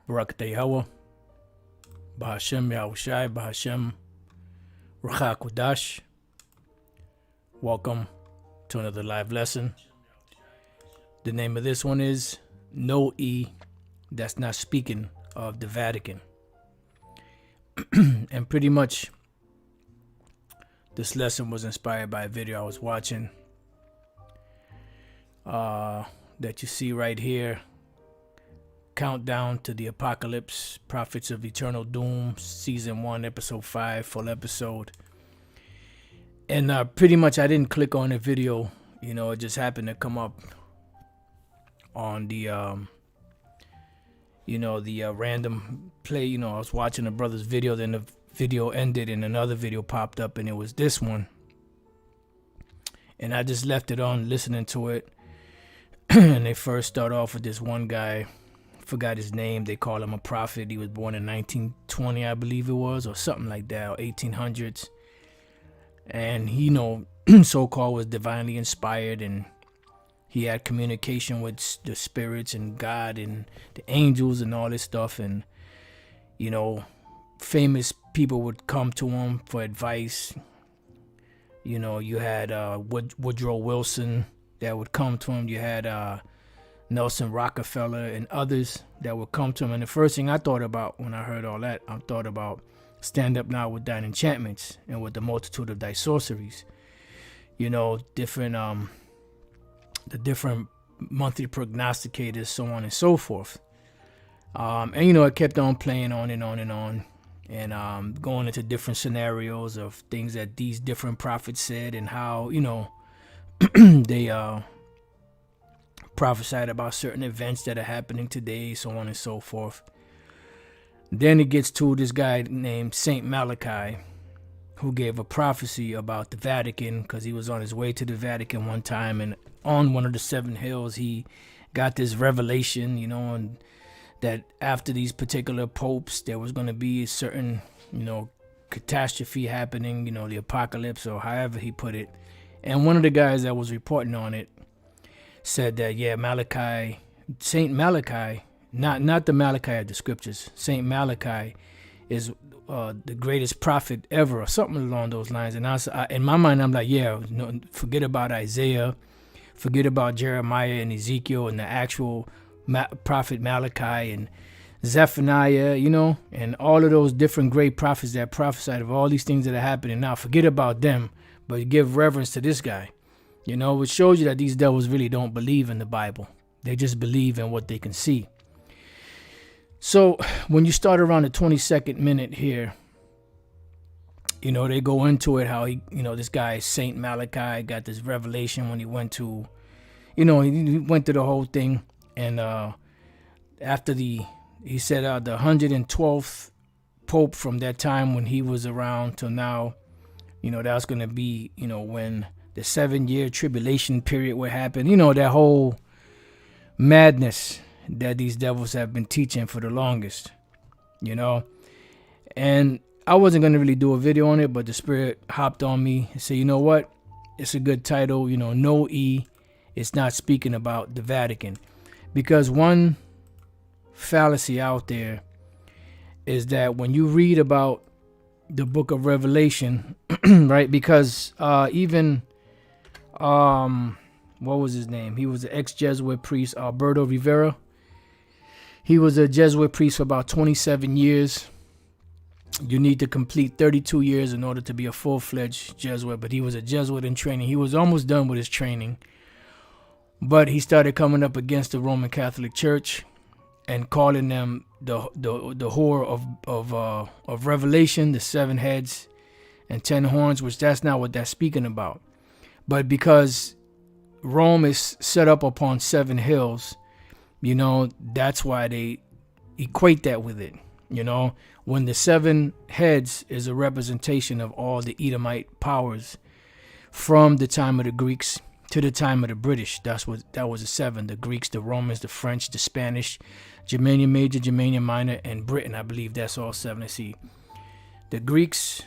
Barak Yahweh, Bahashem Yahushai, Bahashem Ruach Kodash. Welcome to another live lesson. The name of this one is No E, that's not speaking of the Vatican. And pretty much this lesson was inspired by a video I was watching that you see right here. Countdown to the Apocalypse, Prophets of Eternal Doom, Season 1, Episode 5, full episode. And pretty much I didn't click on the video, it just happened to come up on the, random play. I was watching a brother's video, then the video ended and another video popped up and it was this one. And I just left it on listening to it. And they first start off with this one guy. Forgot his name. They call him a prophet. He was born in 1920, I believe it was, or something like that, or 1800s. And he, so-called was divinely inspired, and he had communication with the spirits and God and the angels and all this stuff. And, famous people would come to him for advice. You had Woodrow Wilson that would come to him. You had Nelson Rockefeller and others that would come to him. And the first thing I thought about when I heard all that, I thought about stand up now with thine enchantments and with the multitude of thy sorceries. Different the different monthly prognosticators, so on and so forth. And it kept on playing on and on and on, and going into different scenarios of things that these different prophets said and how they prophesied about certain events that are happening today, so on and so forth. Then it gets to this guy named Saint Malachy, who gave a prophecy about the Vatican, because he was on his way to the Vatican one time, and on one of the 7 hills he got this revelation, and that after these particular popes there was going to be a certain catastrophe happening, the apocalypse, or however he put it. And one of the guys that was reporting on it said that, Malachi, Saint Malachi, not the Malachi of the scriptures, Saint Malachi is the greatest prophet ever, or something along those lines. And in my mind, I'm like, forget about Isaiah, forget about Jeremiah and Ezekiel and the actual prophet Malachi and Zephaniah, and all of those different great prophets that prophesied of all these things that are happening now. Forget about them, but give reverence to this guy. Which shows you that these devils really don't believe in the Bible. They just believe in what they can see. So when you start around the 22nd minute here, they go into it how he, this guy, Saint Malachi, got this revelation when he went to, he went to the whole thing. And after he said the 112th Pope from that time when he was around till now, that's going to be, when the 7-year tribulation period would happen, that whole madness that these devils have been teaching for the longest, and I wasn't going to really do a video on it, but the Spirit hopped on me and said, what, it's a good title, No E, it's not speaking about the Vatican. Because one fallacy out there is that when you read about the book of Revelation, right, because even what was his name? He was an ex-Jesuit priest, Alberto Rivera. He was a Jesuit priest for about 27 years. You need to complete 32 years in order to be a full-fledged Jesuit, but he was a Jesuit in training. He was almost done with his training, but he started coming up against the Roman Catholic Church and calling them the whore of Revelation, the 7 heads and 10 horns, which that's not what that's speaking about. But because Rome is set up upon 7 hills, that's why they equate that with it. When the 7 heads is a representation of all the Edomite powers from the time of the Greeks to the time of the British. That was the 7: the Greeks, the Romans, the French, the Spanish, Germania Major, Germania Minor, and Britain. I believe that's all 7. Let's see. The Greeks,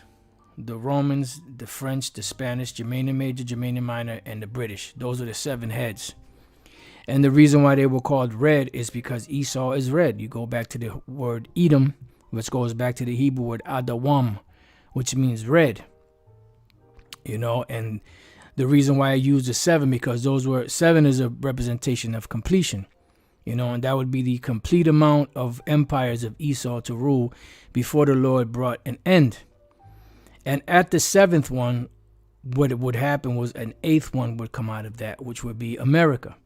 the Romans, the French, the Spanish, Germania Major, Germania Minor, and the British. Those are the 7 heads. And the reason why they were called red is because Esau is red. You go back to the word Edom, which goes back to the Hebrew word Adawam, which means red. And the reason why I used the 7, because 7 is a representation of completion. And that would be the complete amount of empires of Esau to rule before the Lord brought an end. And at the 7th one, what would happen was an 8th one would come out of that, which would be America.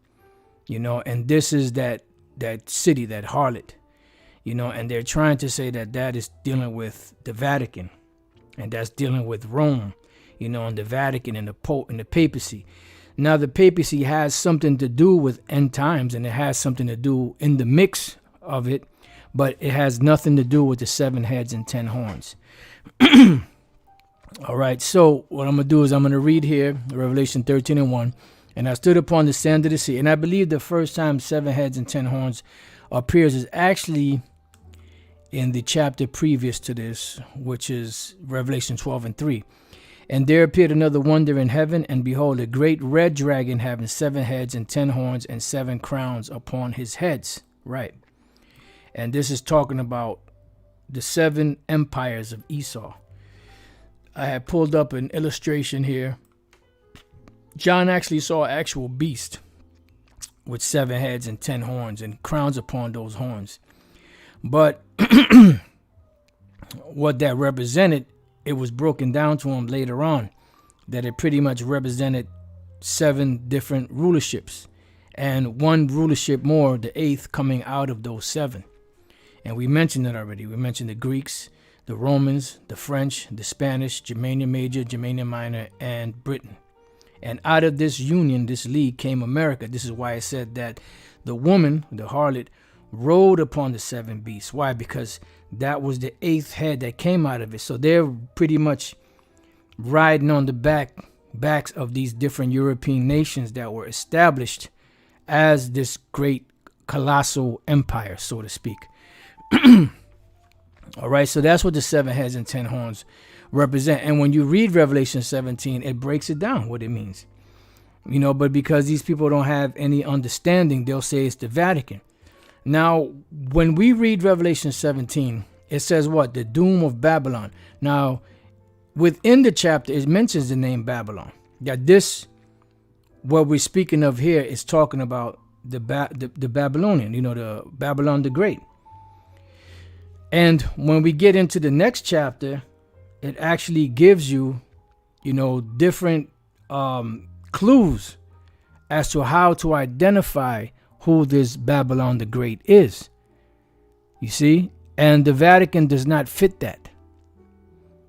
And this is that city, that harlot, and they're trying to say that is dealing with the Vatican, and that's dealing with Rome, and the Vatican and the Pope and the papacy. Now, the papacy has something to do with end times, and it has something to do in the mix of it, but it has nothing to do with the 7 heads and 10 horns. All right, so what I'm going to do is I'm going to read here, Revelation 13:1. And I stood upon the sand of the sea. And I believe the first time 7 heads and 10 horns appears is actually in the chapter previous to this, which is Revelation 12:3. And there appeared another wonder in heaven, and behold, a great red dragon having 7 heads and 10 horns and 7 crowns upon his heads. Right. And this is talking about the 7 empires of Esau. I had pulled up an illustration here. John actually saw an actual beast with 7 heads and 10 horns and crowns upon those horns. But what that represented, it was broken down to him later on, that it pretty much represented 7 different rulerships, and one rulership more, the 8th, coming out of those 7. And we mentioned it already. We mentioned the Greeks, the Romans, the French, the Spanish, Germania Major, Germania Minor, and Britain. And out of this union, this league, came America. This is why I said that the woman, the harlot, rode upon the 7 beasts. Why? Because that was the 8th head that came out of it. So they're pretty much riding on the backs of these different European nations that were established as this great colossal empire, so to speak. All right, so that's what the 7 heads and 10 horns represent. And when you read Revelation 17, it breaks it down what it means. But because these people don't have any understanding, they'll say it's the Vatican. Now, when we read Revelation 17, it says what? The doom of Babylon. Now, within the chapter, it mentions the name Babylon. That this, what we're speaking of here, is talking about the Babylonian, the Babylon the Great. And when we get into the next chapter, it actually gives you, different clues as to how to identify who this Babylon the Great is. You see? And the Vatican does not fit that.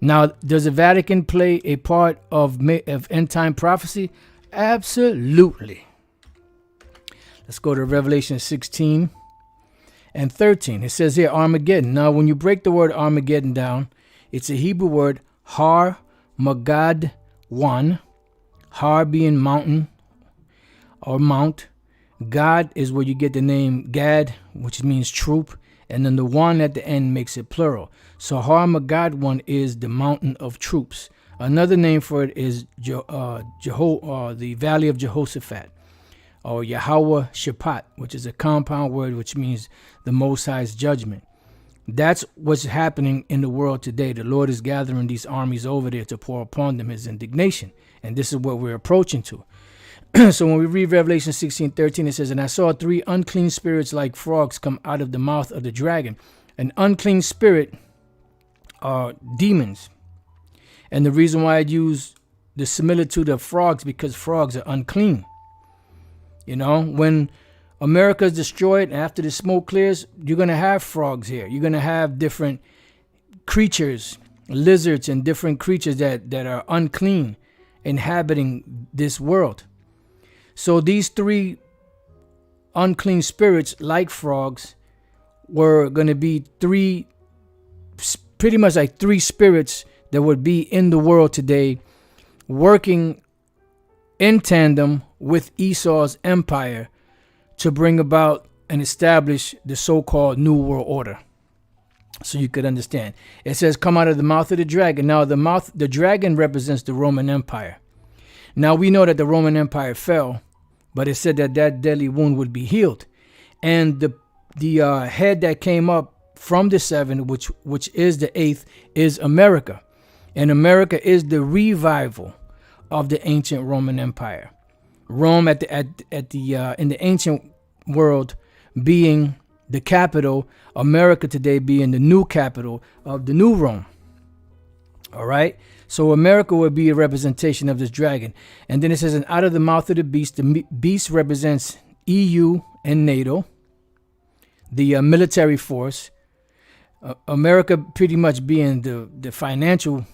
Now, does the Vatican play a part of end time prophecy? Absolutely. Let's go to Revelation 16 and 13. It says here, Armageddon. Now, when you break the word Armageddon down, it's a Hebrew word, Har-Magad 1. Har being mountain or mount. God is where you get the name Gad, which means troop. And then the 1 at the end makes it plural. So Har-Magad 1 is the mountain of troops. Another name for it is the Valley of Jehoshaphat, or Yahweh Shaphat, which is a compound word which means the Most High's judgment. That's what's happening in the world today. The Lord is gathering these armies over there to pour upon them his indignation. And this is what we're approaching to. So when we read Revelation 16:13, it says, and I saw 3 unclean spirits like frogs come out of the mouth of the dragon. An unclean spirit are demons. And the reason why I use the similitude of frogs, because frogs are unclean. When America is destroyed, after the smoke clears, you're going to have frogs here. You're going to have different creatures, lizards and different creatures that are unclean inhabiting this world. So these 3 unclean spirits, like frogs, were going to be pretty much like 3 spirits that would be in the world today, working in tandem with Esau's empire to bring about and establish the so-called New World Order. So you could understand. It says, come out of the mouth of the dragon. Now, the dragon represents the Roman Empire. Now, we know that the Roman Empire fell but it said that that deadly wound would be healed. And the head that came up from the seven, which is the eighth, is America. And America is the revival of the ancient Roman Empire. Rome in the ancient world being the capital, America today being the new capital of the new Rome. All right. So America would be a representation of this dragon. And then it says, and out of the mouth of the beast represents EU and NATO, the military force. America pretty much being the financial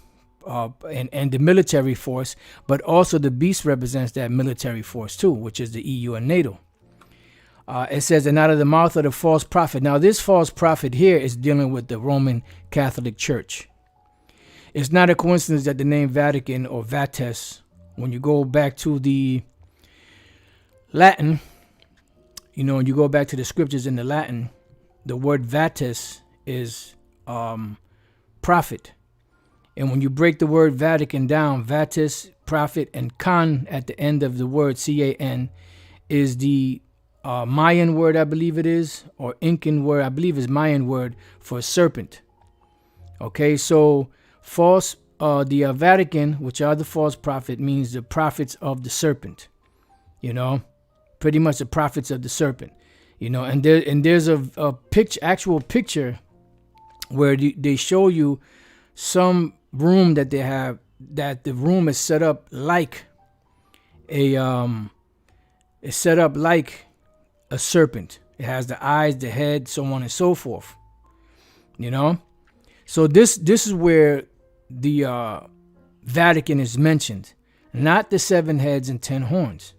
and the military force, but also the beast represents that military force too, which is the EU and NATO. It says, and out of the mouth of the false prophet. Now, this false prophet here is dealing with the Roman Catholic Church. It's not a coincidence that the name Vatican or Vates, when you go back to the Latin, and you go back to the scriptures in the Latin, the word Vates is prophet. And when you break the word Vatican down, Vatis, prophet, and Can at the end of the word, C-A-N, is the Mayan word, I believe it is, or Incan word, I believe is Mayan word for serpent. Okay, so the Vatican, which are the false prophet, means the prophets of the serpent. Pretty much the prophets of the serpent. And there's a actual picture where they show you some room that they have, that the room is set up like a serpent. It has the eyes, the head, so on and so forth. So this is where the Vatican is mentioned, not the 7 heads and 10 horns.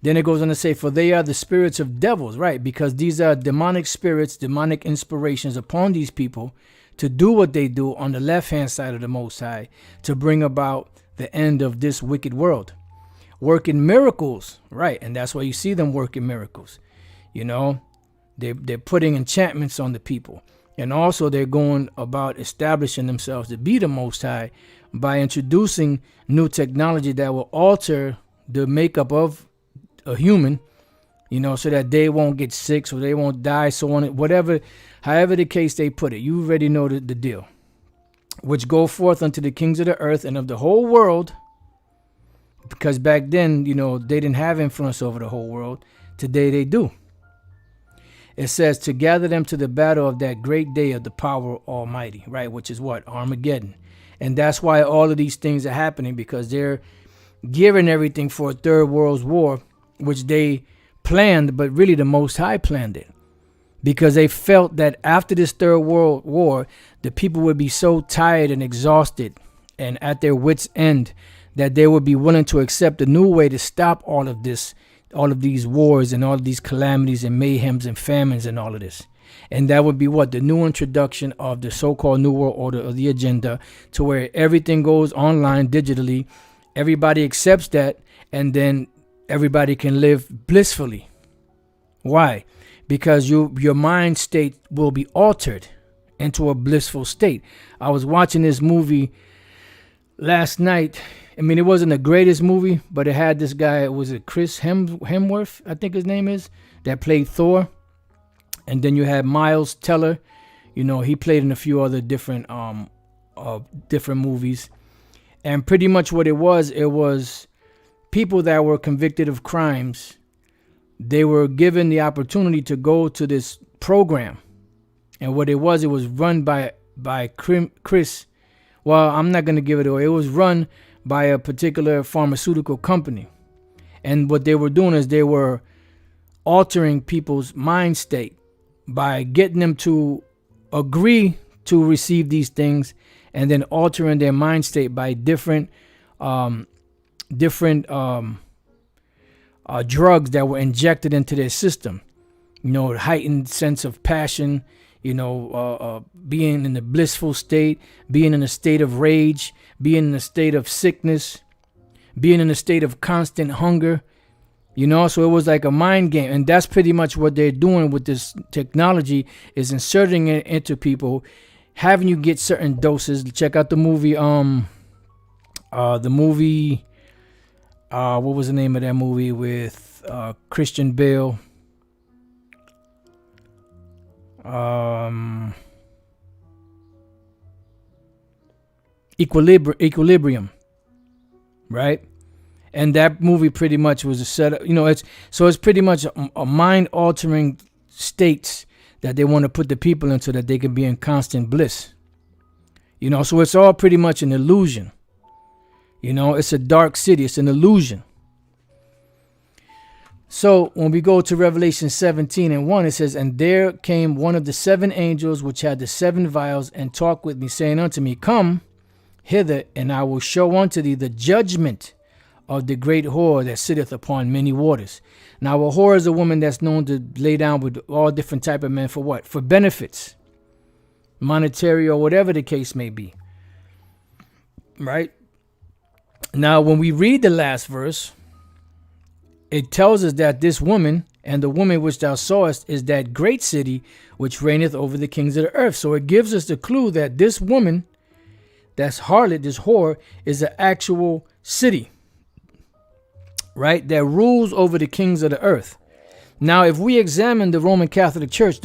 Then it goes on to say, for they are the spirits of devils, right? Because these are demonic spirits, demonic inspirations upon these people to do what they do on the left-hand side of the Most High, to bring about the end of this wicked world. Working miracles, right? And that's why you see them working miracles. They're putting enchantments on the people. And also they're going about establishing themselves to be the Most High by introducing new technology that will alter the makeup of a human, so that they won't get sick, so they won't die, so on, however the case they put it. You already know the deal. Which go forth unto the kings of the earth and of the whole world, because back then, they didn't have influence over the whole world. Today they do. It says to gather them to the battle of that great day of the power Almighty, right? Which is what? Armageddon. And that's why all of these things are happening, because they're gearing everything for a third world war, which they planned, but really the Most High planned it. Because they felt that after this third world war, the people would be so tired and exhausted and at their wits' end that they would be willing to accept a new way to stop all of these wars and all of these calamities and mayhems and famines and all of this. And that would be what? The new introduction of the so-called New World Order, or the agenda, to where everything goes online digitally. Everybody accepts that, and then everybody can live blissfully. Why? Because your mind state will be altered into a blissful state. I was watching this movie last night. I mean, it wasn't the greatest movie, but it had this guy, was it Chris Hemsworth, I think his name is, that played Thor. And then you had Miles Teller. He played in a few other different movies. And pretty much what it was people that were convicted of crimes. They were given the opportunity to go to this program. And what it was run by Chris. Well, I'm not going to give it away. It was run by a particular pharmaceutical company. And what they were doing is they were altering people's mind state by getting them to agree to receive these things, and then altering their mind state by different drugs that were injected into their system. Heightened sense of passion, being in a blissful state, being in a state of rage, being in a state of sickness, being in a state of constant hunger. So it was like a mind game. And that's pretty much what they're doing with this technology, is inserting it into people, having you get certain doses. Check out the movie, What was the name of that movie with Christian Bale? Equilibrium, right? And that movie pretty much was a setup. It's pretty much a mind-altering states that they want to put the people in so that they can be in constant bliss. So it's all pretty much an illusion. It's a dark city. It's an illusion. So when we go to Revelation 17:1, it says, "And there came one of the 7 angels which had the 7 vials, and talked with me, saying unto me, Come hither, and I will show unto thee the judgment of the great whore that sitteth upon many waters." Now, a whore is a woman that's known to lay down with all different type of men for what? For benefits, monetary or whatever the case may be. Right? Now, when we read the last verse, it tells us that this woman, and the woman which thou sawest, is that great city which reigneth over the kings of the earth. So it gives us the clue that this woman, that's harlot, this whore, is an actual city, right, that rules over the kings of the earth. Now, if we examine the Roman Catholic Church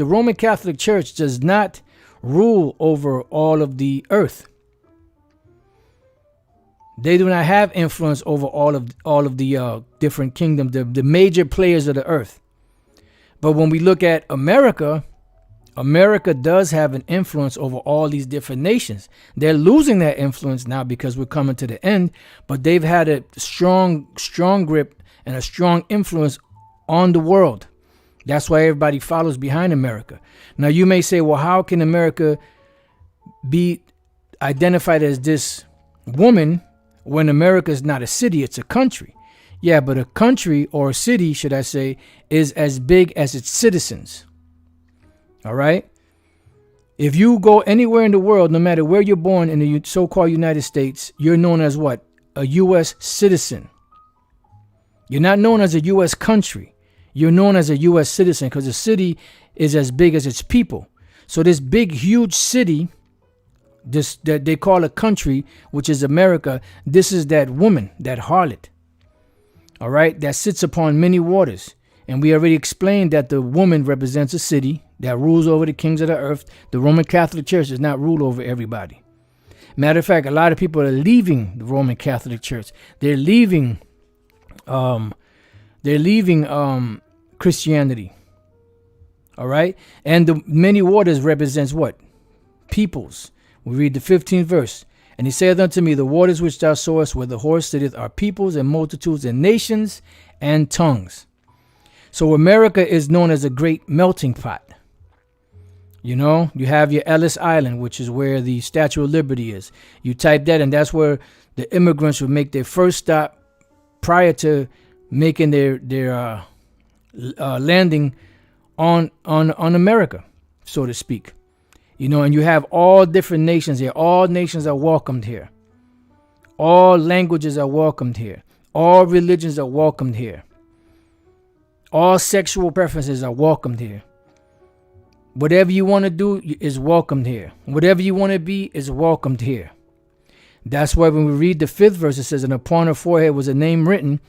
does not rule over all of the earth. They do not have influence over all of the different kingdoms, the major players of the earth. But when we look at America, America does have an influence over all these different nations. They're losing that influence now because we're coming to the end, but they've had a strong grip and a strong influence on the world. That's why everybody follows behind America. Now, you may say, well, how can America be identified as this woman when America is not a city, it's a country? Yeah, but a country, or a city, should I say, is as big as its citizens. All right? If you go anywhere in the world, no matter where you're born in the so-called United States, you're known as what? A U.S. citizen. You're not known as a U.S. country. You're known as a U.S. citizen, because a city is as big as its people. So this big, huge city, this that they call a country, which is America, this is that woman, that harlot, all right, that sits upon many waters. And we already explained that the woman represents a city that rules over the kings of the earth. The Roman Catholic Church does not rule over everybody. Matter of fact, a lot of people are leaving the Roman Catholic Church. They're leaving Christianity. All right? And the many waters represents what? Peoples. We read the 15th verse. "And he saith unto me, The waters which thou sawest where the horse sitteth are peoples and multitudes and nations and tongues." So America is known as a great melting pot. You have your Ellis Island, which is where the Statue of Liberty is. You type that, and that's where the immigrants would make their first stop prior to making their landing on America, so to speak. And you have all different nations here. All nations are welcomed here. All languages are welcomed here. All religions are welcomed here. All sexual preferences are welcomed here. Whatever you want to do is welcomed here. Whatever you want to be is welcomed here. That's why when we read the 5th verse, it says, "And upon her forehead was a name written,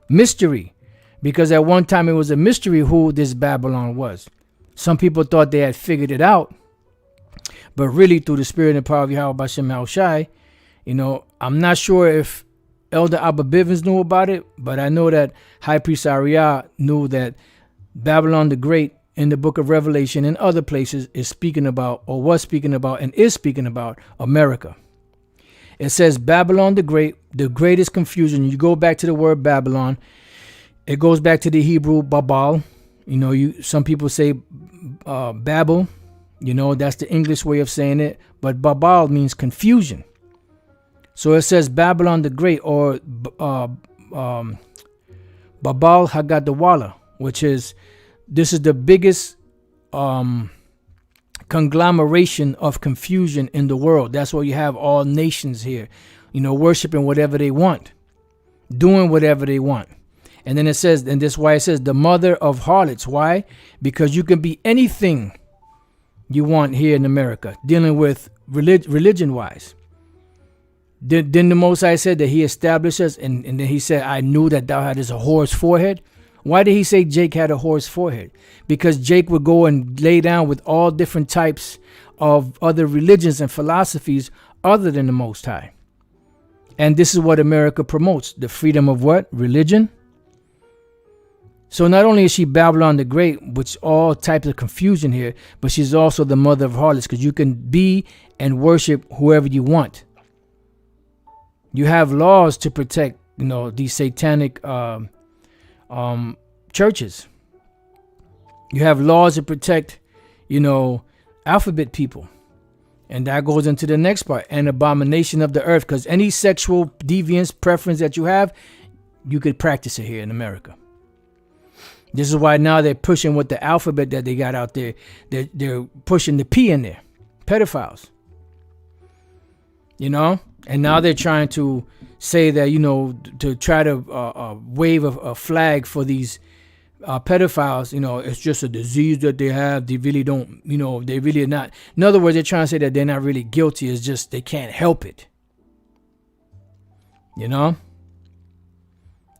Mystery," because at one time it was a mystery who this Babylon was. Some people thought they had figured it out, but really through the spirit and power of Yahweh Bashem Malachy, I'm not sure if Elder Abba Bivens knew about it, but I know that High Priest Ariah knew that Babylon the Great in the book of Revelation and other places is speaking about, or was speaking about, and is speaking about America. It says Babylon the Great, the greatest confusion. You go back to the word Babylon, it goes back to the Hebrew Babal. Some people say Babel. That's the English way of saying it. But Babal means confusion. So it says Babylon the Great, or Babal Hagadawala, which is, this is the biggest conglomeration of confusion in the world. That's why you have all nations here, worshiping whatever they want, doing whatever they want. And then it says, and this is why it says the mother of harlots. Why? Because you can be anything you want here in America, dealing with religion-wise. Then the Most High said that he established us, and then he said, I knew that thou hadst a whore's forehead. Why did he say Jake had a whore's forehead? Because Jake would go and lay down with all different types of other religions and philosophies other than the Most High. And this is what America promotes, the freedom of what? Religion. So not only is she Babylon the Great, which all types of confusion here, but she's also the mother of harlots, because you can be and worship whoever you want. You have laws to protect, these satanic churches. You have laws to protect, alphabet people. And that goes into the next part, an abomination of the earth, because any sexual deviance preference that you have, you could practice it here in America. This is why now they're pushing with the alphabet that they got out there. They're pushing the P in there. Pedophiles. And now they're trying to say that, to try to wave a flag for these pedophiles. It's just a disease that they have. They really don't, they really are not. In other words, they're trying to say that they're not really guilty. It's just they can't help it.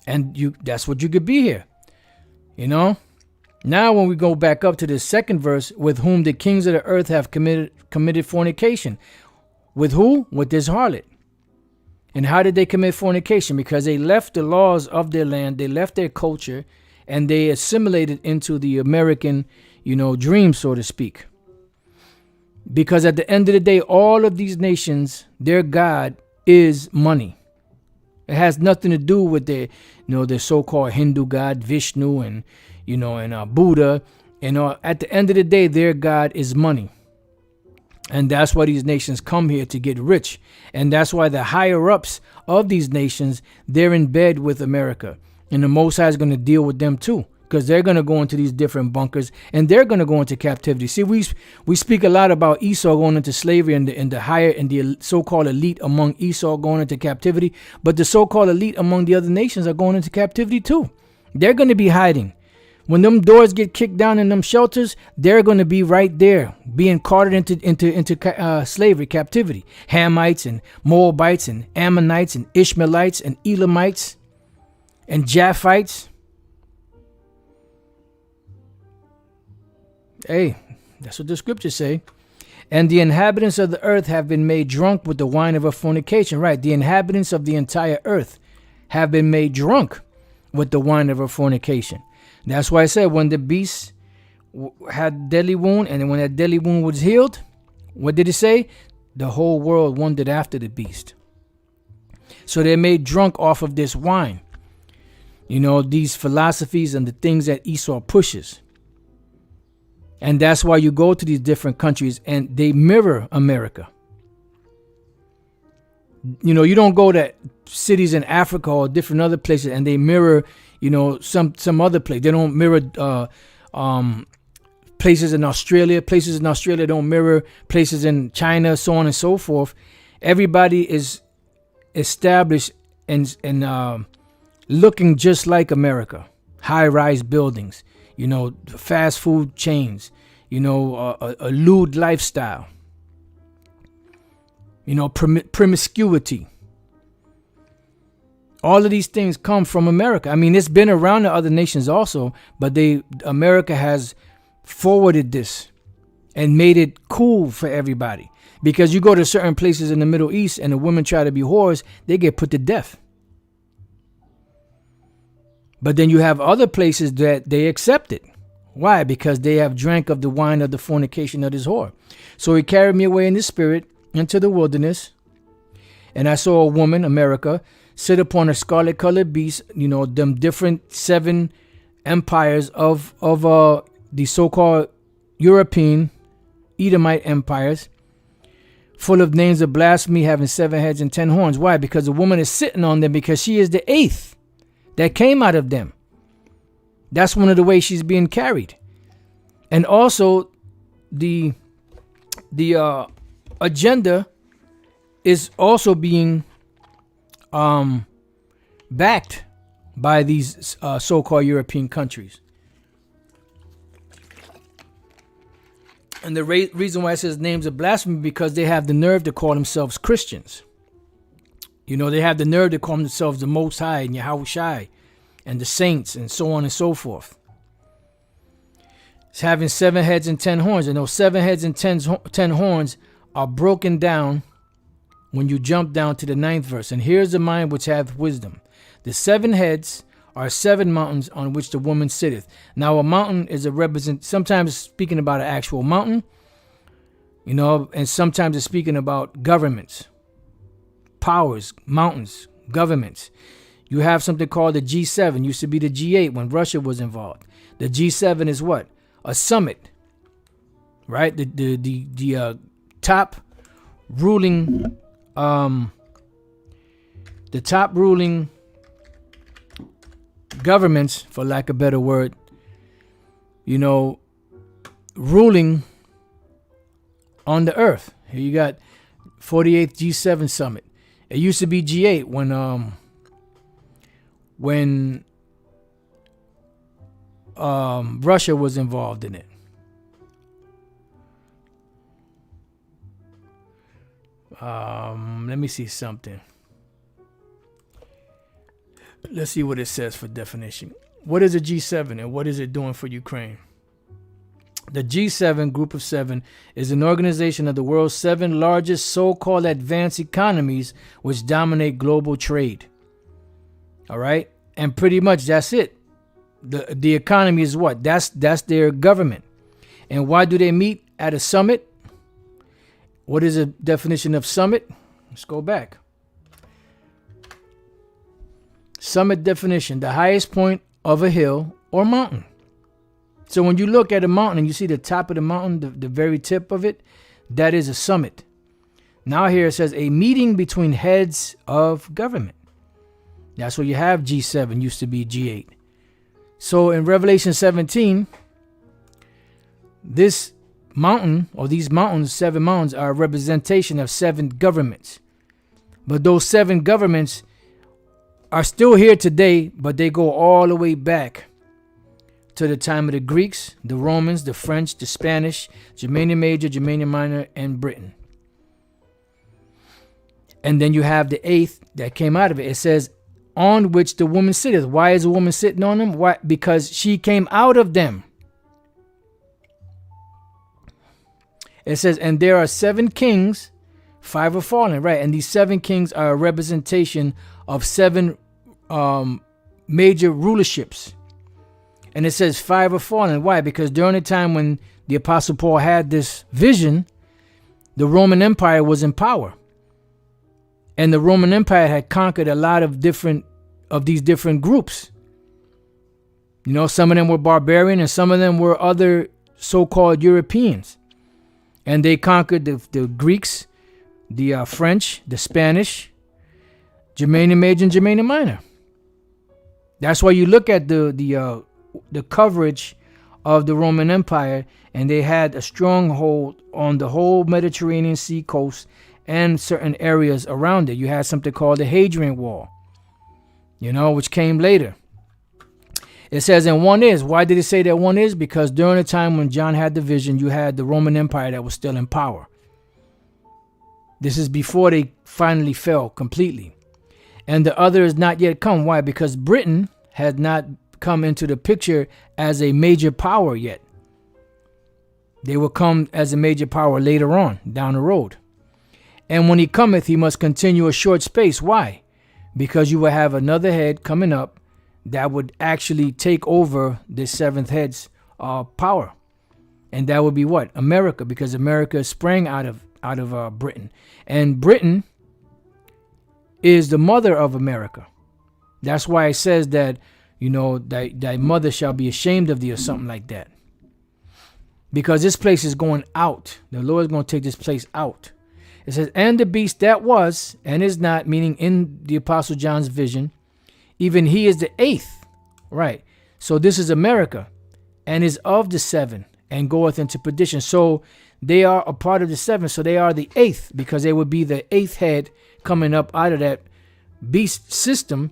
And that's what you could be here. Now when we go back up to the second verse, with whom the kings of the earth have committed fornication. With who? With this harlot. And how did they commit fornication? Because they left the laws of their land, they left their culture, and they assimilated into the American, dream, so to speak. Because at the end of the day, all of these nations, their God is money. It has nothing to do with their so-called Hindu God, Vishnu, and Buddha. At the end of the day, their God is money. And that's why these nations come here to get rich. And that's why the higher ups of these nations, they're in bed with America. And the Most High is going to deal with them too, because they're going to go into these different bunkers and they're going to go into captivity. See, we speak a lot about Esau going into slavery and the so-called elite among Esau going into captivity. But the so-called elite among the other nations are going into captivity too. They're going to be hiding. When them doors get kicked down in them shelters, they're going to be right there, being carted into slavery, captivity. Hamites and Moabites and Ammonites and Ishmaelites and Elamites and Japhites. Hey, that's what the scriptures say. And the inhabitants of the earth have been made drunk with the wine of her fornication. Right, the inhabitants of the entire earth have been made drunk with the wine of her fornication. That's why I said when the beast had deadly wound, and when that deadly wound was healed, what did it say? The whole world wondered after the beast. So they're made drunk off of this wine. These philosophies and the things that Esau pushes. And that's why you go to these different countries and they mirror America. You don't go to cities in Africa or different other places and they mirror some other place. They don't mirror places in Australia. Places in Australia don't mirror places in China, so on and so forth. Everybody is established and looking just like America. High-rise buildings, fast food chains, a lewd lifestyle, promiscuity. All of these things come from America. I mean, it's been around in other nations also, but America has forwarded this and made it cool for everybody. Because you go to certain places in the Middle East and the women try to be whores, they get put to death. But then you have other places that they accept it. Why? Because they have drank of the wine of the fornication of this whore. So he carried me away in the spirit into the wilderness. And I saw a woman, America, sit upon a scarlet-colored beast, them different 7 empires of the so-called European Edomite empires, full of names of blasphemy, having 7 heads and 10 horns. Why? Because the woman is sitting on them because she is the 8th that came out of them. That's one of the ways she's being carried. And also, the agenda is also being backed by these so-called European countries. And the reason why it says names of blasphemy, because they have the nerve to call themselves Christians. They have the nerve to call themselves the Most High and Yahushai and the saints and so on and so forth. It's having 7 heads and 10 horns. And those 7 heads and 10 horns are broken down when you jump down to the 9th verse. And here's the mind which hath wisdom. The 7 heads are 7 mountains on which the woman sitteth. Now a mountain is sometimes speaking about an actual mountain, and sometimes it's speaking about governments, powers, mountains, governments. You have something called the G7. Used to be the G8 when Russia was involved. The G7 is what? A summit, right? The top ruling, governments, for lack of a better word, ruling on the earth. Here you got 48th G7 summit. It used to be G8 when Russia was involved in it. Let me see something. Let's see what it says for definition. What is a G7 and what is it doing for Ukraine? The G7, group of 7, is an organization of the world's 7 largest so-called advanced economies which dominate global trade. All right? And pretty much that's it. The economy is what? That's their government. And why do they meet at a summit? What is the definition of summit? Let's go back. Summit definition, the highest point of a hill or mountain. So when you look at a mountain and you see the top of the mountain, the very tip of it, that is a summit. Now here it says a meeting between heads of government. That's what you have. G7 used to be G8. So in Revelation 17, this mountain, or these mountains, 7 mountains, are a representation of 7 governments. But those 7 governments are still here today, but they go all the way back to the time of the Greeks, the Romans, the French, the Spanish, Germania Major, Germania Minor, and Britain. And then you have the 8th that came out of it. It says, on which the woman sitteth. Why is the woman sitting on them? Why? Because she came out of them. It says, and there are 7 kings, 5 are fallen, right? And these 7 kings are a representation of 7 major rulerships. And it says 5 are fallen. Why? Because during the time when the Apostle Paul had this vision, the Roman Empire was in power. And the Roman Empire had conquered a lot of these different groups. Some of them were barbarian and some of them were other so-called Europeans. And they conquered the Greeks, the French, the Spanish, Germania Major and Germania Minor. That's why you look at the coverage of the Roman Empire, and they had a stronghold on the whole Mediterranean Sea coast and certain areas around it. You had something called the Hadrian Wall, which came later. It says, and one is. Why did it say that one is? Because during the time when John had the vision, you had the Roman Empire that was still in power. This is before they finally fell completely. And the other is not yet come. Why? Because Britain had not come into the picture as a major power yet. They will come as a major power later on, down the road. And when he cometh, he must continue a short space. Why? Because you will have another head coming up that would actually take over the 7th head's power. And that would be what? America, because America sprang out of Britain. And Britain is the mother of America. That's why it says that, thy mother shall be ashamed of thee, or something like that. Because this place is going out. The Lord is going to take this place out. It says, and the beast that was and is not, meaning in the Apostle John's vision, even he is the 8th. Right. So this is America, and is of the 7, and goeth into perdition. So they are a part of the 7. So they are the 8th, because they would be the 8th head coming up out of that beast system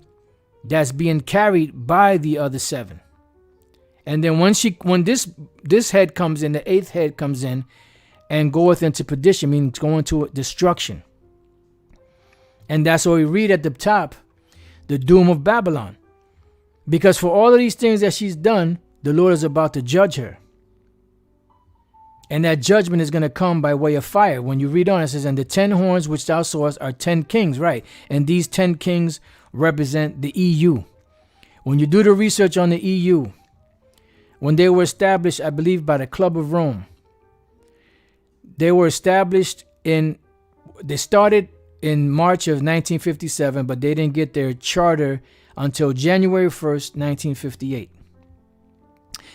that's being carried by the other 7. And then when this head comes in, the 8th head comes in and goeth into perdition, meaning going to destruction. And that's what we read at the top, the doom of Babylon. Because for all of these things that she's done, the Lord is about to judge her. And that judgment is going to come by way of fire. When you read on, it says, and the 10 horns which thou sawest are 10 kings, right? And these 10 kings represent the EU. When you do the research on the EU, when they were established, I believe, by the Club of Rome, they were established they started in March of 1957, but they didn't get their charter until January 1st, 1958.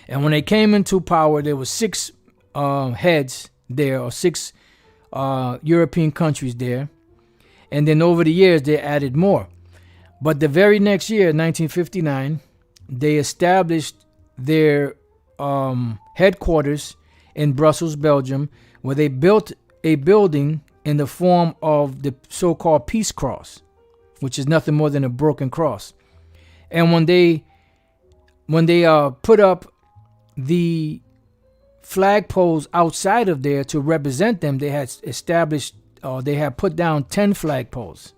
And when they came into power, there were 6 heads there, or 6 European countries there. And then over the years, they added more. But the very next year, 1959, they established their headquarters in Brussels, Belgium, where they built a building in the form of the so-called Peace Cross, which is nothing more than a broken cross. And when they put up the flagpoles outside of there to represent them, they had established, they had put down 10 flagpoles.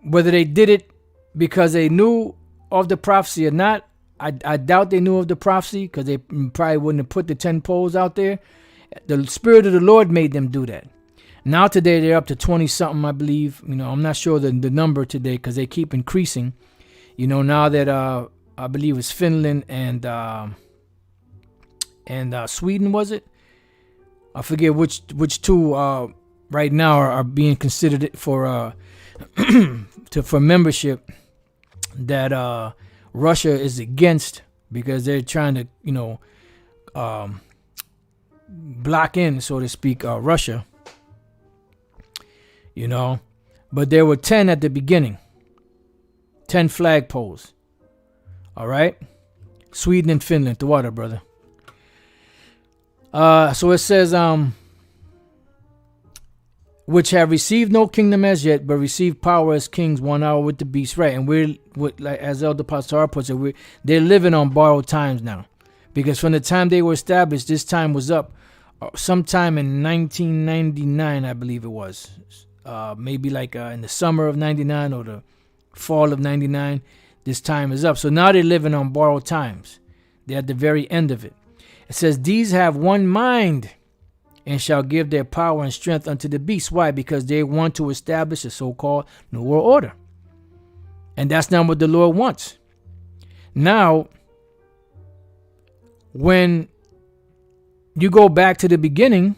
Whether they did it because they knew of the prophecy or not, I doubt they knew of the prophecy, because they probably wouldn't have put the 10 poles out there. The Spirit of the Lord made them do that. Now today they're up to 20 something, I believe. I'm not sure the number today, because they keep increasing. Now that I believe it's Finland and Sweden, was it? I forget which two right now are being considered for for membership, that Russia is against, because they're trying to block in, so to speak, Russia. But there were 10 at the beginning, 10 flagpoles. All right, Sweden and Finland, the water, brother. So it says, which have received no kingdom as yet, but received power as kings 1 hour with the beast. Right, and we're like, as Elder Pastor puts it, they're living on borrowed times now, because from the time they were established, this time was up sometime in 1999, I believe it was. Maybe like in the summer of 99 or the fall of 99. This time is up. So now they're living on borrowed times. They're at the very end of it. It says, these have one mind and shall give their power and strength unto the beast. Why? Because they want to establish a so-called New World Order. And that's not what the Lord wants. Now, when you go back to the beginning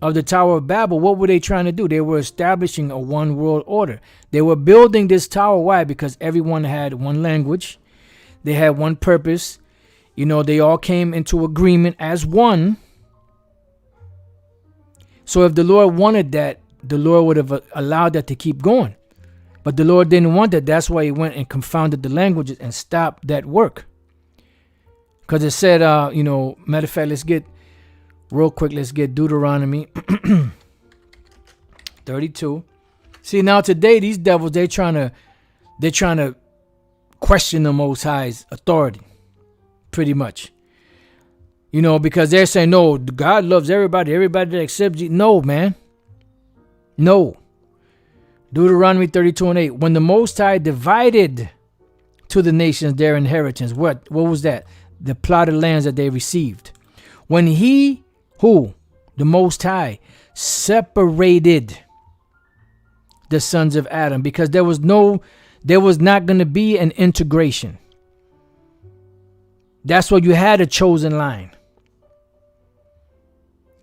of the Tower of Babel, what were they trying to do? They were establishing a one world order. They were building this tower. Why? Because everyone had one language. They had one purpose. They all came into agreement as one. So if the Lord wanted that, the Lord would have allowed that to keep going. But the Lord didn't want that. That's why he went and confounded the languages and stopped that work. Because it said, matter of fact, let's get Deuteronomy 32. See, now today, these devils, they're trying to question the Most High's authority, pretty much. Because they're saying, no, God loves everybody that accepts you. No, man. No. Deuteronomy 32:8. When the Most High divided to the nations their inheritance, what was that? The plotted lands that they received. When he, who? The Most High, separated the sons of Adam, because there was not going to be an integration. That's why you had a chosen line.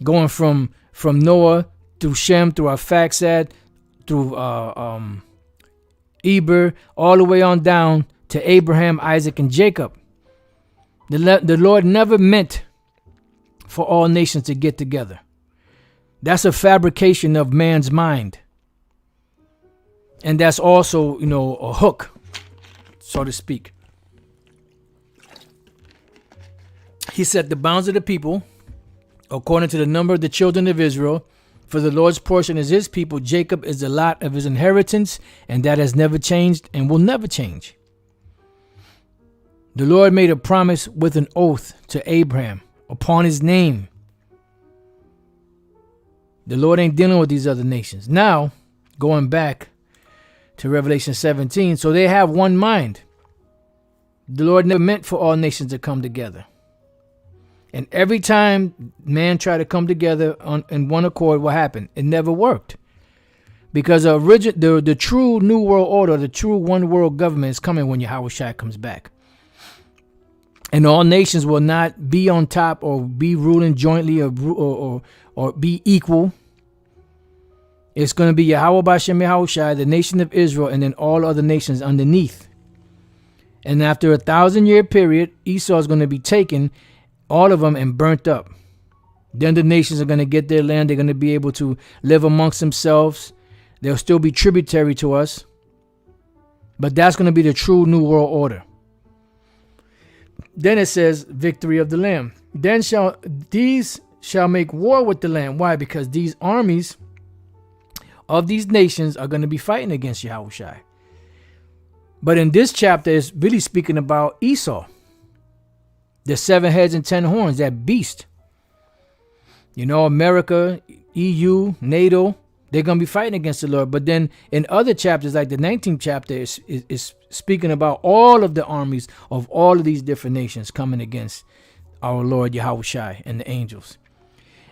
Going from Noah through Shem, through Arphaxad, through Eber, all the way on down to Abraham, Isaac, and Jacob. The Lord never meant for all nations to get together. That's a fabrication of man's mind. And that's also, a hook, so to speak. He set the bounds of the people according to the number of the children of Israel. For the Lord's portion is his people. Jacob is the lot of his inheritance, and that has never changed and will never change. The Lord made a promise with an oath to Abraham upon his name, The Lord ain't dealing with these other nations. Now, going back to Revelation 17, so they have one mind. The Lord never meant for all nations to come together. And every time man tried to come together in one accord, what happened? It never worked. Because the true New World Order, the true one world government is coming when Yahushua comes back. And all nations will not be on top or be ruling jointly or be equal. It's going to be Yahweh Bashem Yahushua, the nation of Israel, and then all other nations underneath. And after 1,000-year period, Esau is going to be taken, all of them, and burnt up. Then the nations are going to get their land. They're going to be able to live amongst themselves. They'll still be tributary to us. But that's going to be the true New World Order. Then it says, victory of the Lamb. Then these shall make war with the Lamb. Why? Because these armies of these nations are going to be fighting against Yahushua. But in this chapter, it's really speaking about Esau. The 7 heads and 10 horns, that beast. You know, America, EU, NATO, they're going to be fighting against the Lord. But then in other chapters, like the 19th chapter, is speaking about all of the armies of all of these different nations coming against our Lord Yahushua and the angels.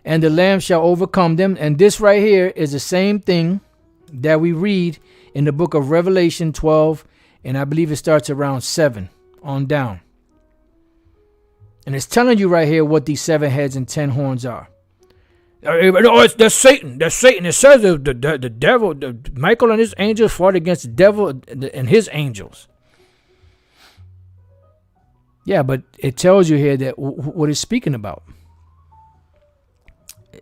And the Lamb shall overcome them. And this right here is the same thing that we read in the book of Revelation 12. And I believe it starts around 7 on down. And it's telling you right here what these 7 heads and 10 horns are. Oh, that's Satan. That's Satan. It says the devil, Michael and his angels fought against the devil and his angels. Yeah, but it tells you here that what it's speaking about.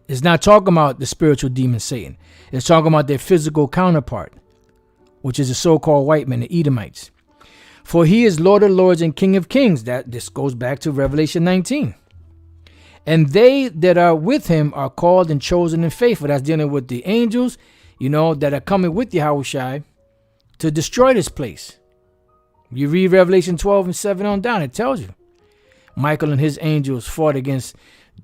It's not talking about the spiritual demon Satan. It's talking about their physical counterpart, which is the so-called white men, the Edomites. For he is Lord of lords and King of kings. This goes back to Revelation 19. And they that are with him are called and chosen and faithful. That's dealing with the angels, that are coming with Yahushua to destroy this place. You read Revelation 12 and 7 on down, it tells you. Michael and his angels fought against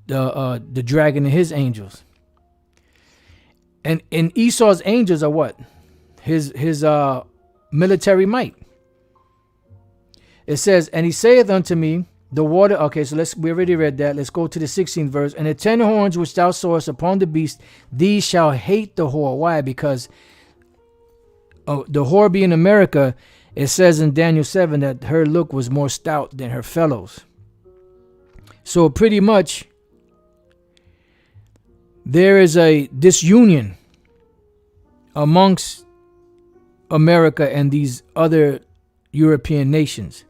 the dragon and his angels. And Esau's angels are what? His military might. It says, and he saith unto me, the water. Okay, so we already read that. Let's go to the 16th verse. And the 10 horns which thou sawest upon the beast, these shall hate the whore. Why? Because the whore being America, it says in Daniel 7 that her look was more stout than her fellows. So pretty much there is a disunion amongst America and these other European nations.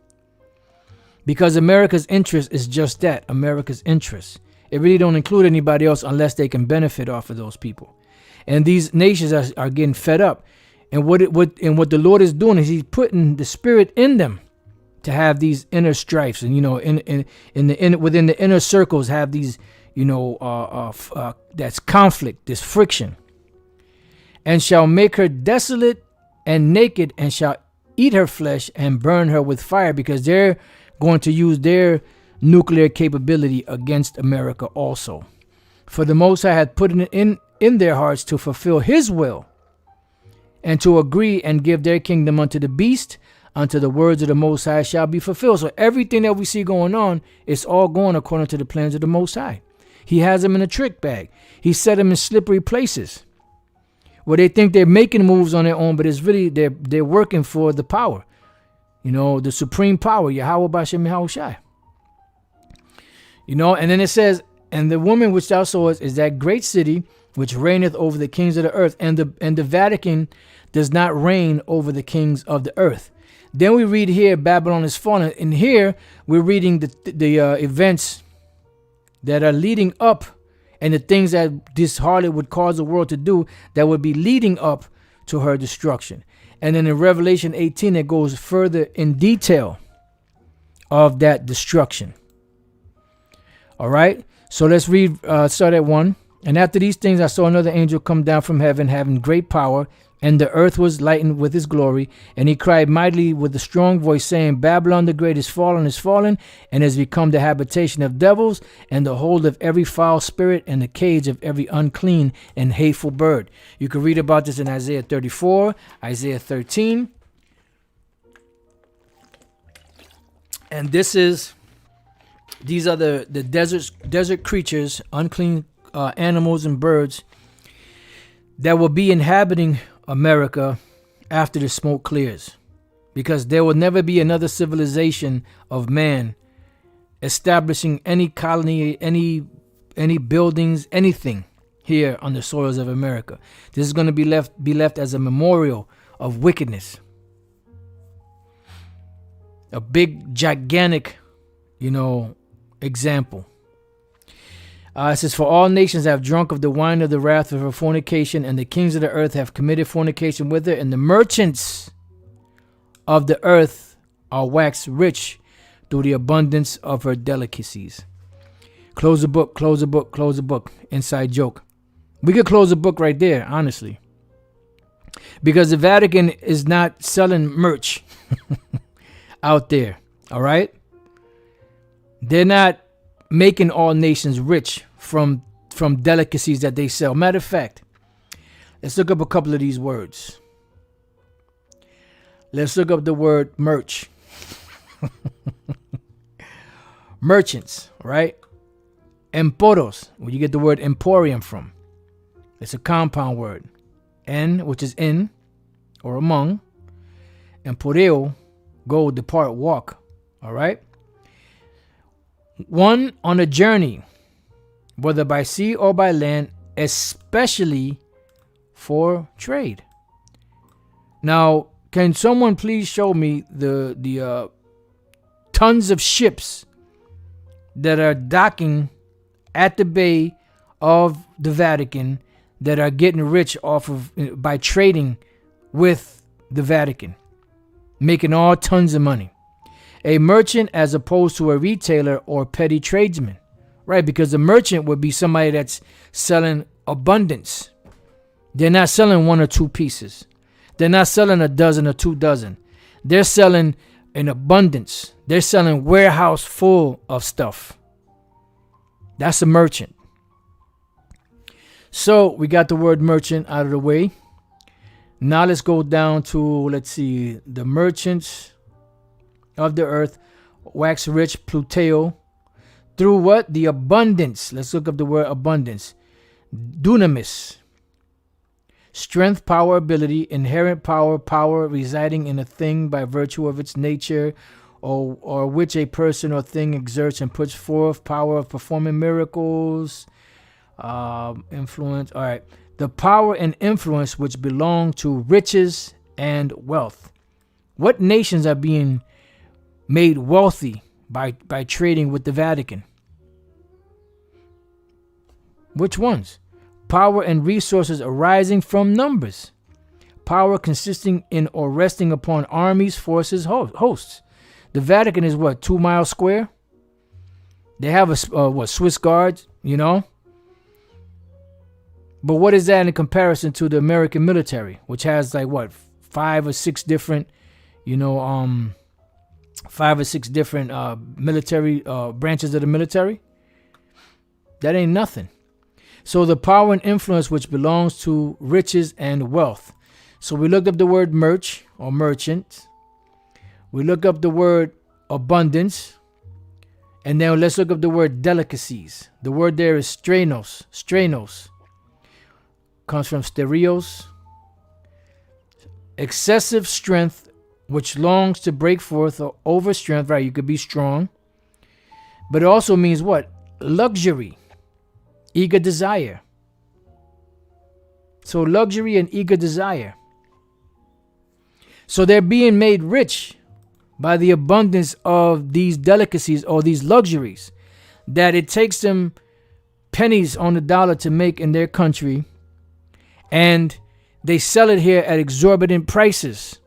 Because America's interest is just that, America's interest. It really don't include anybody else unless they can benefit off of those people. And these nations are getting fed up. And what the Lord is doing is he's putting the spirit in them to have these inner strifes. And, within the inner circles have these, that's conflict, this friction. And shall make her desolate and naked, and shall eat her flesh and burn her with fire, because they're going to use their nuclear capability against America also. For the Most High had put it in their hearts to fulfill his will, and to agree and give their kingdom unto the beast, unto the words of the Most High shall be fulfilled. So everything that we see going on, it's all going according to the plans of the Most High. He has them in a trick bag. He set them in slippery places where they think they're making moves on their own, but it's really they're working for the power. The supreme power, Yahweh Bashem Yahushua. And then it says, and the woman which thou sawest is that great city which reigneth over the kings of the earth, and the Vatican does not reign over the kings of the earth. Then we read here, Babylon is fallen. And here we're reading the events that are leading up, and the things that this harlot would cause the world to do that would be leading up to her destruction. And then in Revelation 18, it goes further in detail of that destruction. All right. So let's read, start at 1. And after these things, I saw another angel come down from heaven, having great power, and the earth was lightened with his glory. And he cried mightily with a strong voice, saying, Babylon the great is fallen, and has become the habitation of devils, and the hold of every foul spirit, and the cage of every unclean and hateful bird. You can read about this in Isaiah 34, Isaiah 13. And these are the desert creatures, unclean animals and birds that will be inhabiting America after the smoke clears, because there will never be another civilization of man establishing any colony, any buildings, anything here on the soils of America. This is going to be left as a memorial of wickedness, a big, gigantic, example. It says, for all nations have drunk of the wine of the wrath of her fornication, and the kings of the earth have committed fornication with her, and the merchants of the earth are waxed rich through the abundance of her delicacies. Close the book, close the book, close the book. Inside joke. We could close the book right there, honestly. Because the Vatican is not selling merch out there, all right? They're not making all nations rich from delicacies that they sell. Matter of fact, let's look up a couple of these words. Let's look up the word merch. Merchants, right? Emporos, where you get the word emporium from. It's a compound word. En, which is in or among. Emporeo, go, depart, walk. All right? One on a journey, whether by sea or by land, especially for trade. Now, can someone please show me the tons of ships that are docking at the bay of the Vatican that are getting rich by trading with the Vatican, making all tons of money? A merchant as opposed to a retailer or petty tradesman, right? Because a merchant would be somebody that's selling abundance. They're not selling one or two pieces. They're not selling a dozen or 2 dozen. They're selling in abundance. They're selling warehouse full of stuff. That's a merchant. So we got the word merchant out of the way. Now let's go down to, the merchants of the earth wax rich, pluteo, through what? The abundance. Let's look up the word abundance. Dunamis. Strength, power, ability, inherent power residing in a thing by virtue of its nature, or which a person or thing exerts and puts forth, power of performing miracles, influence. All right. The power and influence which belong to riches and wealth. What nations are being made wealthy by trading with the Vatican? Which ones? Power and resources arising from numbers. Power consisting in or resting upon armies, forces, hosts. The Vatican is what, 2 miles square? They have a Swiss guards, But what is that in comparison to the American military, which has 5 or 6 different, 5 or 6 different military branches of the military? That ain't nothing. So the power and influence which belongs to riches and wealth. So we looked up the word merch or merchant. We look up the word abundance. And then let's look up the word delicacies. The word there is strenos. Strenos comes from stereos. Excessive strength which longs to break forth, or over strength, right? You could be strong. But it also means what? Luxury. Eager desire. So luxury and eager desire. So they're being made rich by the abundance of these delicacies or these luxuries that it takes them pennies on the dollar to make in their country, and they sell it here at exorbitant prices.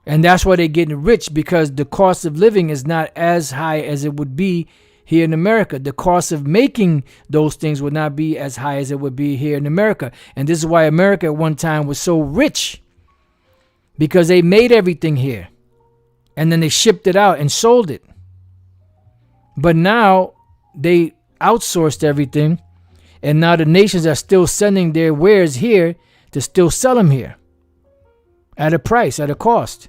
And that's why they're getting rich, because the cost of living is not as high as it would be here in America. The cost of making those things would not be as high as it would be here in America. And this is why America at one time was so rich, because they made everything here and then they shipped it out and sold it. But now they outsourced everything, and now the nations are still sending their wares here to still sell them here at a price, at a cost.